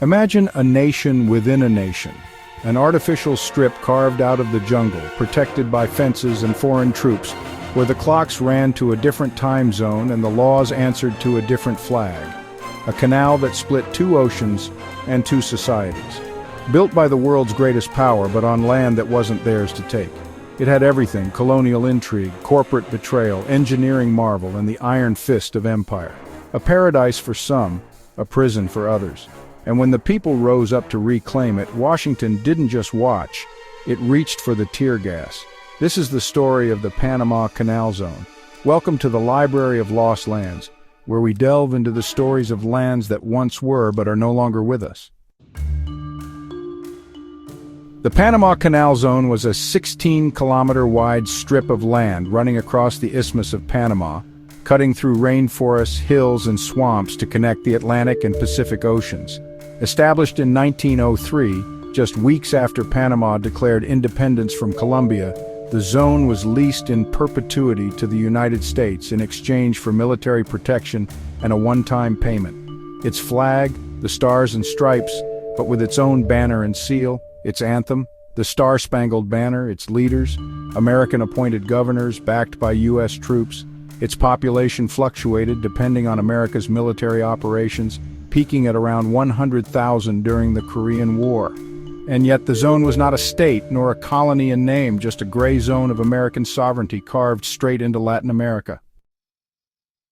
Imagine a nation within a nation, an artificial strip carved out of the jungle, protected by fences and foreign troops, where the clocks ran to a different time zone and the laws answered to a different flag. A canal that split two oceans and two societies. Built by the world's greatest power, but on land that wasn't theirs to take. It had everything: colonial intrigue, corporate betrayal, engineering marvel, and the iron fist of empire. A paradise for some, a prison for others. And when the people rose up to reclaim it, Washington didn't just watch, it reached for the tear gas. This is the story of the Panama Canal Zone. Welcome to the Library of Lost Lands, where we delve into the stories of lands that once were but are no longer with us. The Panama Canal Zone was a 16-kilometer-wide strip of land running across the Isthmus of Panama, cutting through rainforests, hills, and swamps to connect the Atlantic and Pacific Oceans. Established in 1903, just weeks after Panama declared independence from Colombia, the zone was leased in perpetuity to the United States in exchange for military protection and a one-time payment. Its flag, the Stars and Stripes, but with its own banner and seal, its anthem, the Star-Spangled Banner, its leaders, American-appointed governors backed by U.S. troops. Its population fluctuated depending on America's military operations, peaking at around 100,000 during the Korean War. And yet the zone was not a state nor a colony in name, just a gray zone of American sovereignty carved straight into Latin America.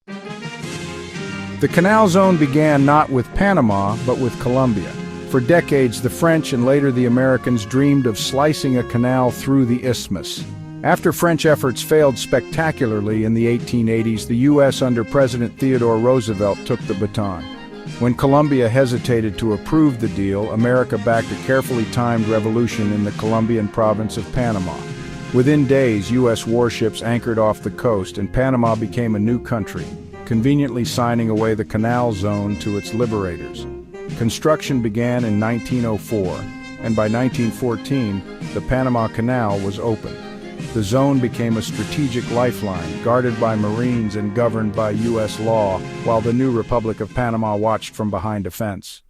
The Canal Zone began not with Panama, but with Colombia. For decades, the French and later the Americans dreamed of slicing a canal through the isthmus. After French efforts failed spectacularly in the 1880s, the U.S. under President Theodore Roosevelt took the baton. When Colombia hesitated to approve the deal, America backed a carefully timed revolution in the Colombian province of Panama. Within days, U.S. warships anchored off the coast, and Panama became a new country, conveniently signing away the Canal Zone to its liberators. Construction began in 1904, and by 1914, the Panama Canal was open. The zone became a strategic lifeline, guarded by Marines and governed by U.S. law, while the new Republic of Panama watched from behind a fence.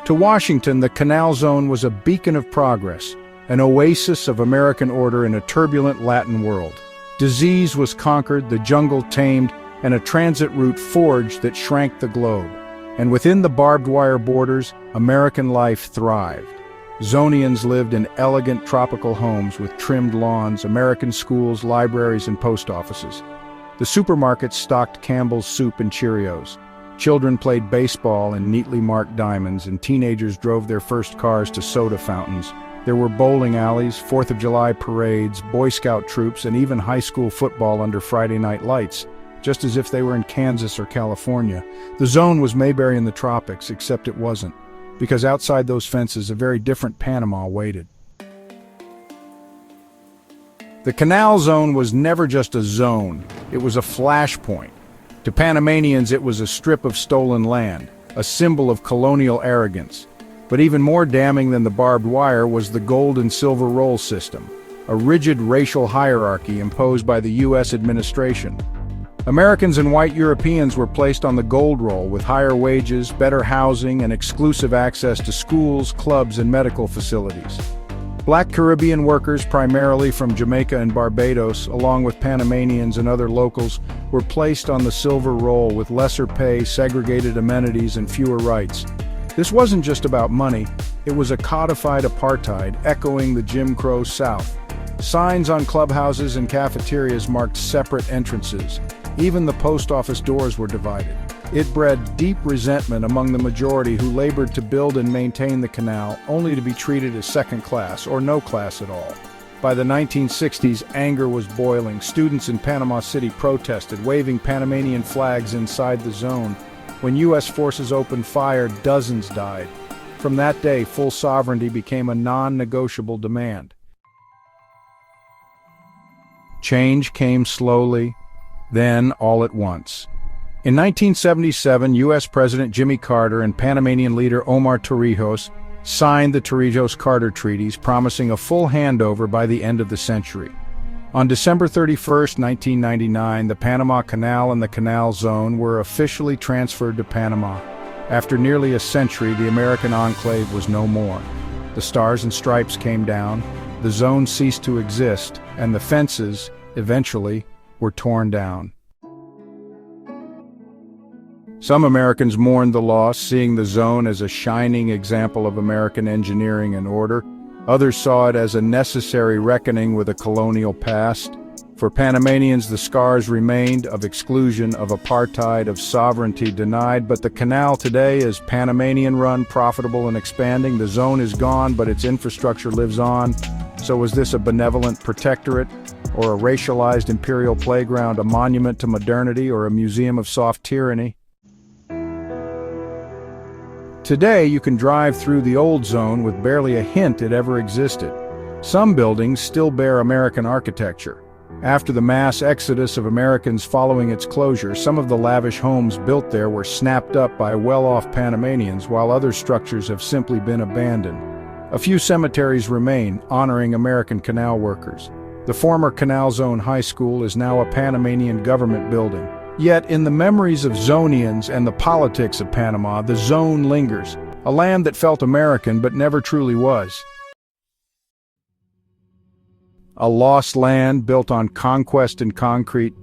To Washington, the Canal Zone was a beacon of progress, an oasis of American order in a turbulent Latin world. Disease was conquered, the jungle tamed, and a transit route forged that shrank the globe. And within the barbed wire borders, American life thrived. Zonians lived in elegant tropical homes with trimmed lawns, American schools, libraries, and post offices. The supermarkets stocked Campbell's soup and Cheerios. Children played baseball in neatly marked diamonds, and teenagers drove their first cars to soda fountains. There were bowling alleys, 4th of July parades, Boy Scout troops, and even high school football under Friday night lights, just as if they were in Kansas or California. The zone was Mayberry in the tropics, except it wasn't, because outside those fences a very different Panama waited. The Canal Zone was never just a zone, it was a flashpoint. To Panamanians it was a strip of stolen land, a symbol of colonial arrogance. But even more damning than the barbed wire was the gold and silver roll system, a rigid racial hierarchy imposed by the U.S. administration. Americans and white Europeans were placed on the gold roll with higher wages, better housing, and exclusive access to schools, clubs, and medical facilities. Black Caribbean workers, primarily from Jamaica and Barbados, along with Panamanians and other locals, were placed on the silver roll with lesser pay, segregated amenities, and fewer rights. This wasn't just about money, it was a codified apartheid echoing the Jim Crow South. Signs on clubhouses and cafeterias marked separate entrances. Even the post office doors were divided. It bred deep resentment among the majority who labored to build and maintain the canal, only to be treated as second class or no class at all. By the 1960s, anger was boiling. Students in Panama City protested, waving Panamanian flags inside the zone. When U.S. forces opened fire, dozens died. From that day, full sovereignty became a non-negotiable demand. Change came slowly, then all at once. In 1977, U.S. President Jimmy Carter and Panamanian leader Omar Torrijos signed the Torrijos-Carter treaties, promising a full handover by the end of the century. On December 31, 1999, the Panama Canal and the Canal Zone were officially transferred to Panama. After nearly a century, the American enclave was no more. The Stars and Stripes came down, the zone ceased to exist, and the fences, eventually, were torn down. Some Americans mourned the loss, seeing the zone as a shining example of American engineering and order. Others saw it as a necessary reckoning with a colonial past. For Panamanians, the scars remained of exclusion, of apartheid, of sovereignty denied, but the canal today is Panamanian-run, profitable and expanding. The zone is gone, but its infrastructure lives on. So was this a benevolent protectorate, or a racialized imperial playground, a monument to modernity, or a museum of soft tyranny? Today, you can drive through the old zone with barely a hint it ever existed. Some buildings still bear American architecture. After the mass exodus of Americans following its closure, some of the lavish homes built there were snapped up by well-off Panamanians, while other structures have simply been abandoned. A few cemeteries remain, honoring American canal workers. The former Canal Zone High School is now a Panamanian government building. Yet, in the memories of Zonians and the politics of Panama, the zone lingers, a land that felt American but never truly was. A lost land built on conquest and concrete,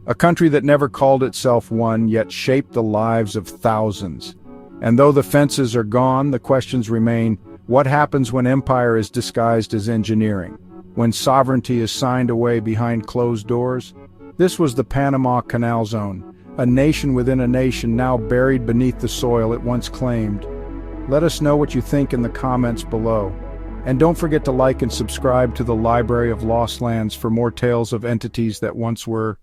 a country that never called itself one, yet shaped the lives of thousands. And though the fences are gone, the questions remain: what happens when empire is disguised as engineering? When sovereignty is signed away behind closed doors? This was the Panama Canal Zone, a nation within a nation now buried beneath the soil it once claimed. Let us know what you think in the comments below. And don't forget to like and subscribe to the Library of Lost Lands for more tales of entities that once were.